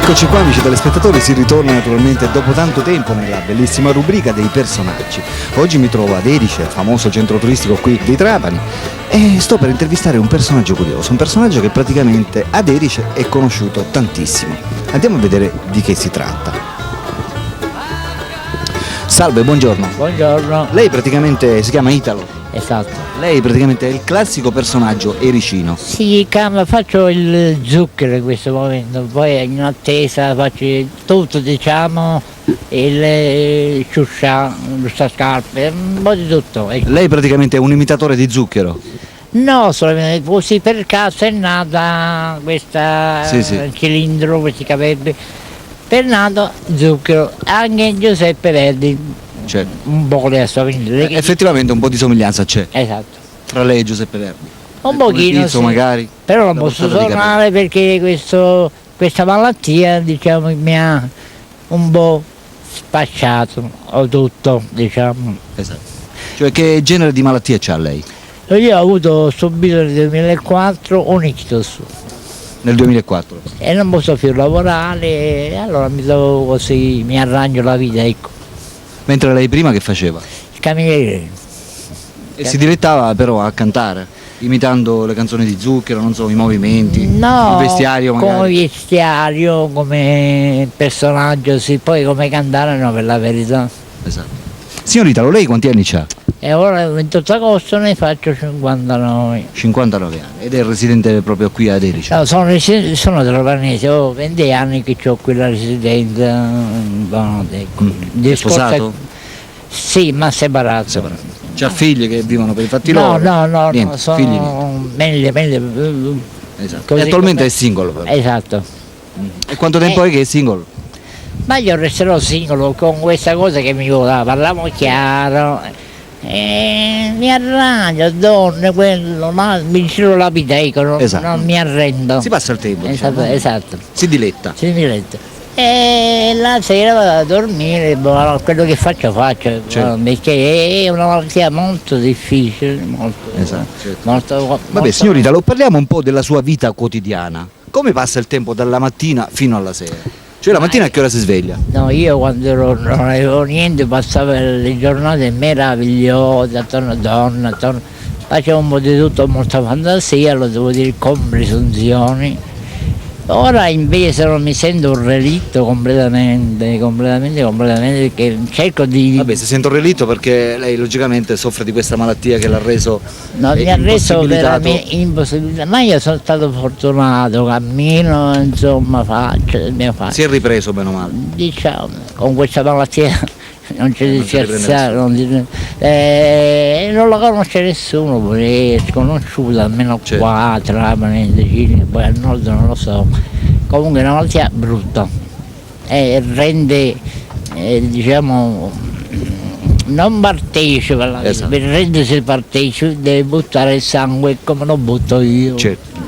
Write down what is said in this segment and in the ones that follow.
Eccoci qua amici telespettatori, si ritorna naturalmente dopo tanto tempo nella bellissima rubrica dei personaggi. Oggi mi trovo ad Erice, famoso centro turistico qui di Trapani, e sto per intervistare un personaggio curioso, un personaggio che praticamente ad Erice è conosciuto tantissimo. Andiamo a vedere di che si tratta. Salve, buongiorno. Buongiorno. Lei praticamente si chiama Italo. Esatto. Lei praticamente è il classico personaggio ericino. Sì, faccio il zucchero in questo momento, poi in attesa faccio tutto, diciamo, il scarpe, un po' di tutto. Ecco. Lei praticamente è un imitatore di Zucchero. No, solamente così per caso è nata questa cilindro, questi capelli, per nato Zucchero, anche Giuseppe Verdi. Certo. Un po' le assomiglianze. Effettivamente un po' di somiglianza c'è. Esatto. Tra lei e Giuseppe Verdi. Un pochino pizzo, sì. magari. Però non posso suonare perché questa malattia, diciamo, mi ha un po' spacciato o tutto, diciamo. Esatto. Cioè che genere di malattia c'ha lei? Io ho avuto subito nel 2004 un ictus Nel 2004. e non posso più lavorare, e allora mi trovo così, mi arrangio la vita, ecco. Mentre lei prima che faceva? Il cameriere. E si dilettava però a cantare, imitando le canzoni di Zucchero, non so, i movimenti, No, il vestiario magari. come vestiario, come personaggio, sì, poi come cantare no, per la verità. Esatto. Signor Italo, lei quanti anni ha? E ora il 28 agosto ne faccio 59. 59 anni. Ed è residente proprio qui ad Erice? No, sono trapanese, ho 20 anni che ho qui la residenza. È sposato? Sì, ma separato. Separato. C'ha figli che vivono per i fatti No, loro? no, Niente, sono figli niente. meglio. Esatto. E attualmente è single però. Esatto. E quanto tempo è che è single? Ma io resterò singolo con questa cosa che mi vuole, parliamo chiaro. Mi arrangio, donne, quello, ma mi giro la vita, non mi arrendo. Si passa il tempo. Esatto, diciamo. esatto. Si diletta. Si diletta. E la sera vado a dormire, quello che faccio, Certo. perché è una malattia molto difficile, molto, Esatto, certo. molto. Vabbè, signorita, lo parliamo un po' della sua vita quotidiana. Come passa il tempo dalla mattina fino alla sera? Cioè la mattina a che ora si sveglia? No, io quando non avevo niente passavo le giornate meravigliose, attorno a donna, facevo un po' di tutto, molta fantasia, lo devo dire con presunzioni. Ora invece non mi sento un relitto completamente, perché cerco di. Vabbè, si sente un relitto perché lei logicamente soffre di questa malattia che l'ha reso. No, mi ha reso veramente impossibilità, ma io sono stato fortunato, cammino, insomma, faccio il mio faccio. Si è ripreso bene o male. Diciamo, con questa malattia non c'è di scherzare, non la conosce nessuno, pure è sconosciuta, almeno Certo. qua a Trapani, poi al nord non lo so. Comunque è una malattia brutta e rende, diciamo, non partecipa, Esatto. Per rendersi partecipe deve buttare il sangue come lo butto io. Certo.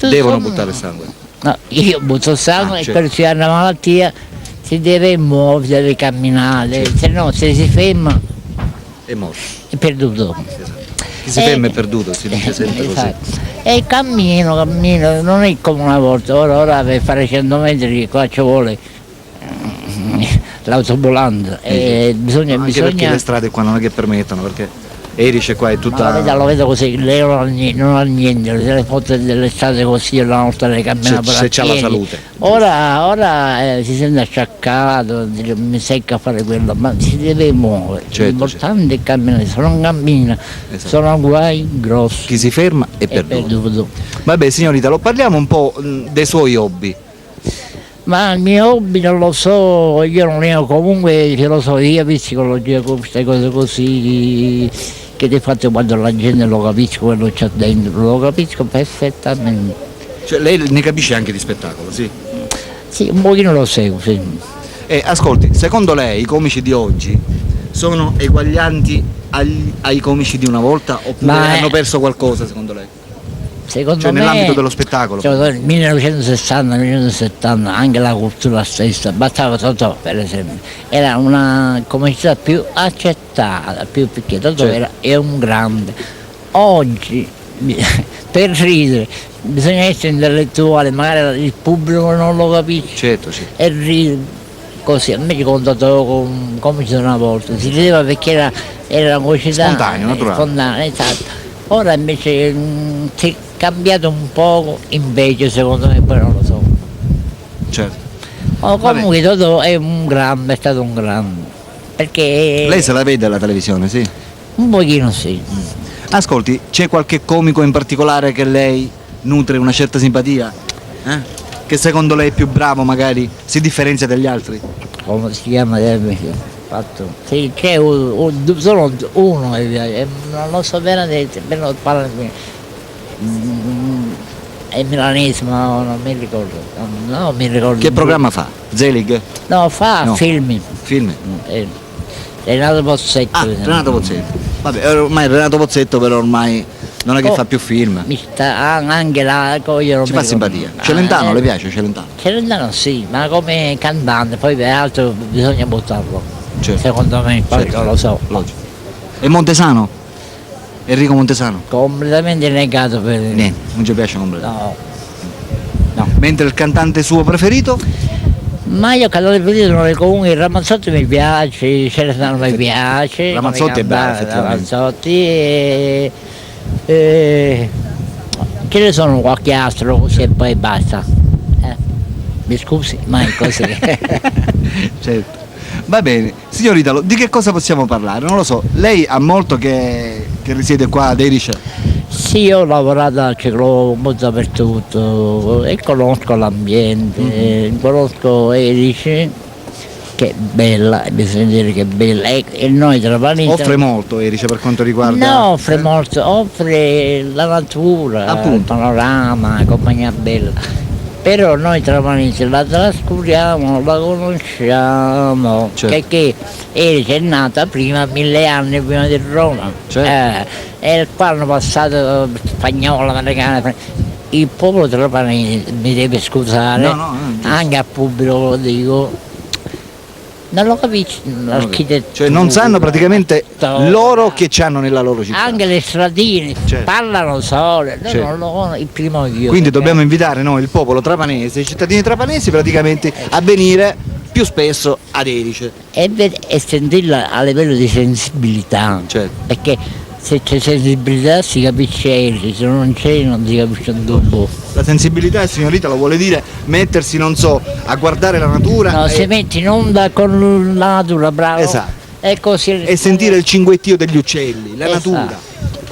Devono buttare il sangue. No, io butto il sangue e certo. per chi ha una malattia si deve muovere, deve camminare, se no se si ferma È morto. è perduto. Chi si ferma è perduto, si dice sempre esatto. così. E cammino, non è come una volta, ora per fare 100 metri qua ci vuole l'autovolante. Anche perché le strade qua non è che permettono, perché Erice qua è tutta. Lo vedo così, lei non ha niente, le foto dell'estate così la notte le cammina per se c'ha la salute. Ora si sente acciaccato, mi secca a fare quello, ma si deve muovere. Certo, L'importante è camminare, se non cammina sono guai grossi. Chi si ferma è perduto. Vabbè signorita, lo parliamo un po' dei suoi hobby. Ma il mio hobby non lo so, io non ne ho, comunque filosofia, psicologia, queste cose così che di fatto quando la gente lo capisce quello c'è dentro, lo capisco perfettamente. Cioè lei ne capisce anche di spettacolo, sì? Sì, un pochino lo seguo, sì. Ascolti, secondo lei i comici di oggi sono eguaglianti ai comici di una volta oppure hanno perso qualcosa secondo lei? Secondo me, nell'ambito dello spettacolo. Nel 1960-1970 anche la cultura stessa, Battava Totò per esempio, era una comicità più accettata, più perché Totò è un grande. Oggi per ridere, bisogna essere intellettuale, magari il pubblico non lo capisce Certo, sì. e ride così. A me ci contato come c'era una volta, si rideva perché era una vocità Spontaneo, naturale. spontanea, esatto. Ora invece si è cambiato un poco, invece secondo me, poi non lo so. Certo. Comunque Totò è stato un grande, perché Lei se la vede alla televisione, sì? un pochino sì. Ascolti, c'è qualche comico in particolare che lei nutre una certa simpatia? Che secondo lei è più bravo, magari si differenzia dagli altri? Come si chiama? Fatto. Sì, c'è solo uno che piace, non lo so veramente, però parla qui. È milanese, ma non mi ricordo. Non mi ricordo. Che programma fa? Zelig? No, fa No. film. Film? Renato Pozzetto. Ah, Renato Pozzetto. Vabbè, ormai Renato Pozzetto però ormai non è che fa più film. Mi sta anche là, io non Ci mi fa ricordo. simpatia. Celentano, le piace Celentano? Celentano sì, ma come cantante, poi per altro bisogna buttarlo. Certo. Secondo me, poi Certo, non lo so. Logico. E Montesano? Enrico Montesano? Completamente negato per. Niente, non ci piace completamente. No. No. Mentre il cantante suo preferito? Ma io cantante preferito comunque il Ramazzotti mi piace, Celentano mi piace. Ramazzotti è bravo, effettivamente. Ramazzotti ce ne sono qualche altro così e poi basta. Mi scusi, ma è così. Certo. Va bene, signor Italo, di che cosa possiamo parlare? Non lo so, lei ha molto che risiede qua ad Erice? Sì, io ho lavorato al ciclo un po' dappertutto e conosco l'ambiente, conosco Erice, che è bella, bisogna dire che è bella, e noi trapanesi. Offre molto Erice per quanto riguarda... No, offre molto, offre la natura, Appunto. il panorama, la compagnia bella. Però noi trapanesi la trascuriamo, la conosciamo, Certo. perché Erice è nata prima, 1000 anni prima di Roma. Certo. E qua hanno passato spagnola, americana. Il popolo trapanese, mi deve scusare, No, anche al pubblico lo dico, non lo capisce l'architettura. Cioè non sanno praticamente loro che c'hanno nella loro città. Anche le stradine, Certo. parlano sole, noi Certo. non lo conosco, il primo io. Quindi dobbiamo invitare noi il popolo trapanese, i cittadini trapanesi praticamente a venire più spesso ad Erice. E sentirla a livello di sensibilità, Certo. perché se c'è sensibilità si capisce Erice, se non c'è non si capisce un tubo. La sensibilità, signorita, lo vuole dire mettersi, non so, a guardare la natura No, si mette in onda con la natura, bravo. Esatto. E così e sentire il cinguettio degli uccelli, la Esatto. natura,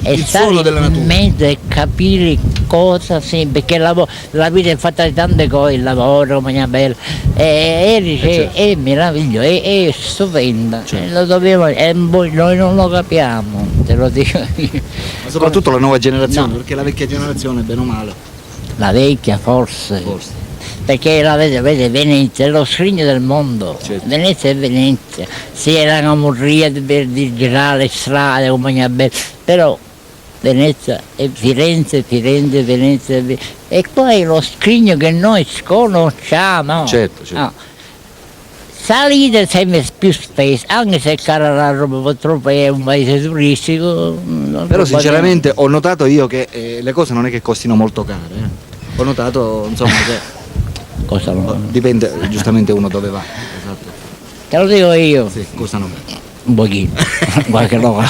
E il stare suono della in natura. mezzo e capire cosa sì, perché la vita è fatta di tante cose, il lavoro, compagnia bella, e Erice certo. è meraviglioso, è stupenda, Certo. lo dobbiamo, e noi non lo capiamo, te lo dico io. Ma soprattutto la nuova generazione, No. perché la vecchia generazione, bene o male, La vecchia forse. forse. Perché la vede Venezia è lo scrigno del mondo, Certo. Venezia è Venezia, si era una morria per di girare le strade, compagnia bella, però Venezia è Firenze, Venezia, e poi è lo scrigno che noi sconosciamo. Certo, certo. No. Salite sempre più spesso, anche se Carrara purtroppo è un paese turistico. Però sinceramente ho notato io che le cose non è che costino molto care. Ho notato, insomma, che Cosa no? dipende giustamente uno dove va. Esatto. Te lo dico io, Sì, costano. un pochino, qualche roba.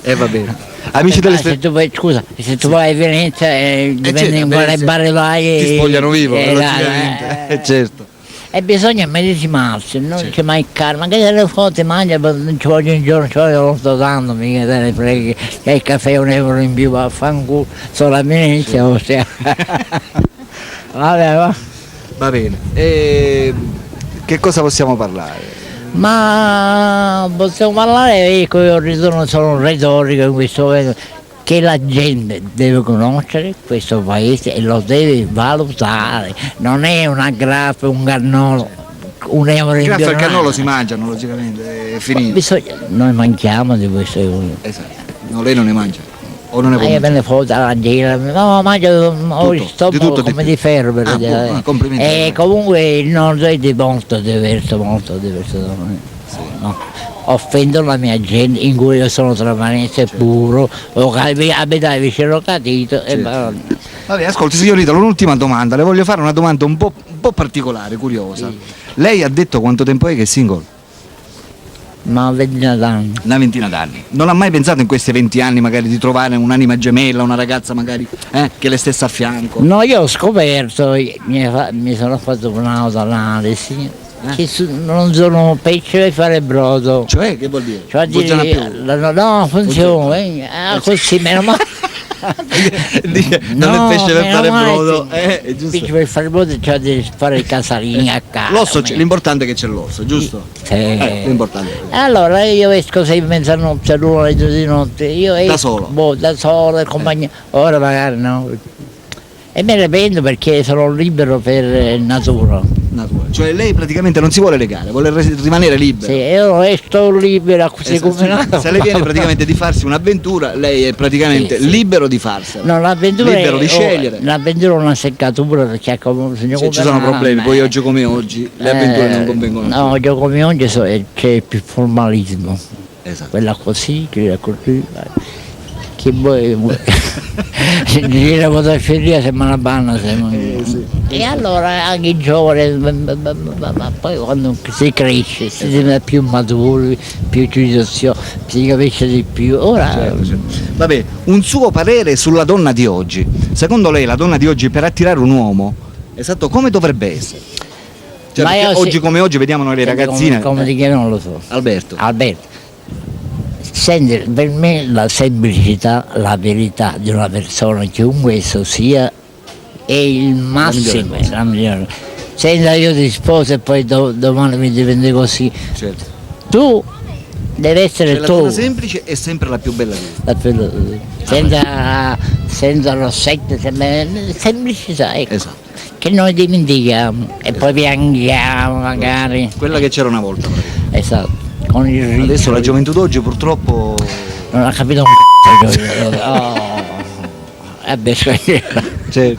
E va bene. Amici Ma delle se tu vai, scusa, se tu vai a Venezia dipende certo, in quale Venezia bar vai. ti spogliano vivo, dai, logicamente. Certo. E bisogna medesimarsi, non Sì. c'è mai caro, ma che delle foto mangia, non ci voglio un giorno, ci voglio non sto dando, mica te ne freghi, che il caffè è €1 in più, vaffanculo, solo a Venezia, ossia. Vabbè, va. Va bene. E che cosa possiamo parlare? Ma possiamo parlare, ecco, io ritorno solo retorico in questo momento, che la gente deve conoscere questo paese e lo deve valutare, non è una graffa, un cannolo, €1 in Grazie al giornata. cannolo si mangiano, logicamente, è finito. Noi manchiamo di queste cose. Esatto. No, lei non ne mangia. O non ne può Io me mangiare. ne foto alla gela, no, mangio ho il Tutto, stomaco di tutto, di come più. di ferro per Ah, dire. buono, complimenti. E comunque il nord è di molto diverso da noi. Sì. No. offendo la mia gente in cui io sono trapanese puro, o abitare vicino Catito e Vabbè, ascolti signorita, un'ultima domanda, le voglio fare una domanda un po' particolare, curiosa. Sì. Lei ha detto quanto tempo è che è single? ma 20 anni. Una ventina d'anni. Non ha mai pensato in questi 20 anni magari di trovare un'anima gemella, una ragazza magari che le stesse a fianco? No, io ho scoperto, mi sono fatto un'autoanalisi, che non sono pesce per fare brodo. Cioè, che vuol dire? Cioè, Funziona più. no, funziona, così meno male. Dice, non è pesce per fare brodo, è giusto. Pesce per fare brodo c'è di fare i casalini a casa. L'osso c'è, l'importante è che c'è l'osso, giusto? Sì. L'importante. Allora io esco 6 mezzanotte, all'una di notte, io esco, Da solo? Da solo, compagnia. Ora magari no. E me ne prendo perché sono libero per natura. Cioè lei praticamente non si vuole legare, vuole rimanere libera. Sì, io sto libera così come nato. Se le viene praticamente di farsi un'avventura, lei è praticamente Sì. libero di farsela. No, l'avventura libero di scegliere. L'avventura è una seccatura perché come Sì, ci sono problemi, poi oggi come oggi le avventure non convengono. No, oggi come oggi c'è più formalismo. Esatto. Quella così, quella così. Che vuoi? Dire la fotografia sembra una banna. Sì. E allora anche i giovani, ma poi quando si cresce, si diventa più maturi, più giudiziosi, si capisce di più. Ora Certo. Vabbè, un suo parere sulla donna di oggi. Secondo lei la donna di oggi per attirare un uomo, esatto, come dovrebbe essere? Cioè, Ma perché io oggi come oggi vediamo noi le ragazzine. Come ti chiami non lo so. Alberto. Senti, per me la semplicità, la verità di una persona, chiunque esso sia, è il massimo. La migliore. Senta, io ti sposo e poi domani mi diventi così. Certo. Tu devi essere Cioè, la tu. donna semplice è sempre la più bella di tutte. Senza rossetto, semplicità, ecco. Esatto. Che noi dimentichiamo e poi piangiamo magari. Quella che c'era una volta. praticamente. Esatto. Con il ritmo. Adesso la gioventù d'oggi purtroppo. Non ha capito un c***o. Cioè,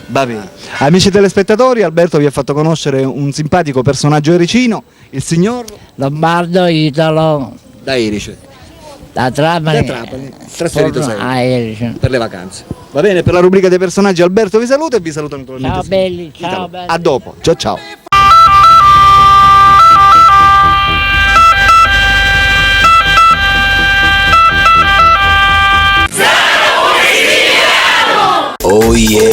va bene. Amici telespettatori, Alberto vi ha fatto conoscere un simpatico personaggio ericino, il signor Lombardo, Italo, da Erice, da Trapani. Da Trapani, trasferito sempre. a Erice. per le vacanze. Va bene, per la rubrica dei personaggi Alberto vi saluta e vi saluta naturalmente. Ciao belli, ciao Italo. belli. A dopo, ciao ciao. Oh yeah.